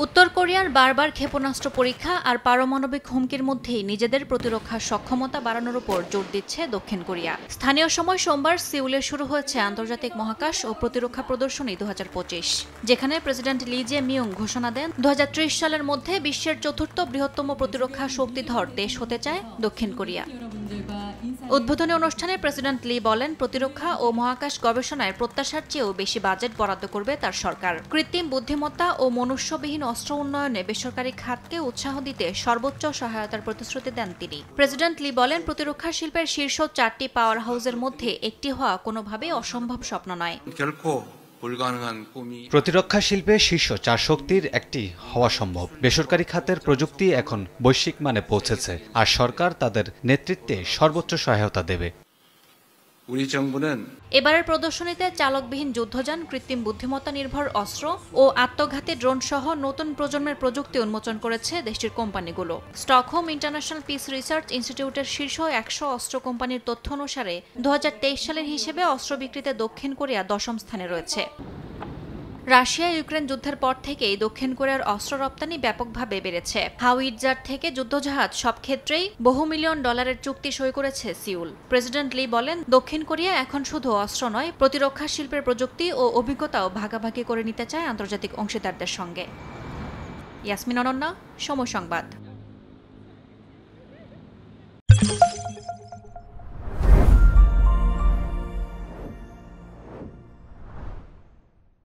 উত্তর কোরিয়ার বারবার ক্ষেপণাস্ত্র পরীক্ষা আর পারমাণবিক হুমকির মধ্যেই নিজেদের প্রতিরক্ষার সক্ষমতা বাড়ানোর উপর জোর দিচ্ছে দক্ষিণ কোরিয়া। স্থানীয় সময় সোমবার সিউলে শুরু হয়েছে আন্তর্জাতিক মহাকাশ ও প্রতিরক্ষা প্রদর্শনী 2025, যেখানে প্রেসিডেন্ট লি জে মিয়ং ঘোষণা দেন 2030 সালের মধ্যে বিশ্বের চতুর্থ বৃহত্তম প্রতিরক্ষা শক্তিধর দেশ হতে চায় দক্ষিণ কোরিয়া। উদ্বোধনী অনুষ্ঠানে প্রেসিডেন্ট লি বলেন, প্রতিরক্ষা ও মহাকাশ গবেষণায় প্রত্যাশার চেয়েও বেশি বাজেট বরাদ্দ করবে তার সরকার। কৃত্রিম বুদ্ধিমত্তা ও মনুষ্যবিহীন অস্ত্র উন্নয়নে বেসরকারি খাতকে উৎসাহ দিতে সর্বোচ্চ সহায়তার প্রতিশ্রুতি দেন তিনি। প্রেসিডেন্ট লি বলেন, প্রতিরক্ষা শিল্পের শীর্ষ 4টি পাওয়ার হাউসের মধ্যে একটি হওয়া কোনোভাবেই অসম্ভব স্বপ্ন নয়। প্রতিরক্ষা শিল্পে শীর্ষ 4 শক্তির একটি হওয়া সম্ভব। বেসরকারি খাতের প্রযুক্তি এখন বৈশ্বিক মানে পৌঁছেছে, আর সরকার তাদের নেতৃত্বে সর্বোচ্চ সহায়তা দেবে। এবারের প্রদর্শনীতে চালকবিহীন যুদ্ধযান, কৃত্রিম বুদ্ধিমত্তা নির্ভর অস্ত্র ও আত্মঘাতী ড্রোন সহ নতুন প্রজন্মের প্রযুক্তি উন্মোচন করেছে দেশটির কোম্পানিগুলো। স্টকহোম ইন্টারন্যাশনাল পিস রিসার্চ ইনস্টিটিউটের শীর্ষ 100 অস্ত্র কোম্পানির তথ্য অনুসারে 2023 সালের হিসেবে অস্ত্র বিক্রিতে দক্ষিণ কোরিয়া 10ম স্থানে রয়েছে। রাশিয়া ইউক্রেন যুদ্ধের পর থেকেই দক্ষিণ কোরিয়ার অস্ত্র রপ্তানি ব্যাপকভাবে বেড়েছে। হাউইটজার থেকে যুদ্ধজাহাজ সব ক্ষেত্রেই বহু মিলিয়ন ডলারের চুক্তি সই করেছে সিউল। প্রেসিডেন্ট লি বলেন, দক্ষিণ কোরিয়া এখন শুধু অস্ত্র নয়, প্রতিরক্ষা শিল্পের প্রযুক্তি ও অভিজ্ঞতাও ভাগাভাগি করে নিতে চায় আন্তর্জাতিক অংশীদারদের সঙ্গে। ইয়াসমিন অনন্যা, সময় সংবাদ।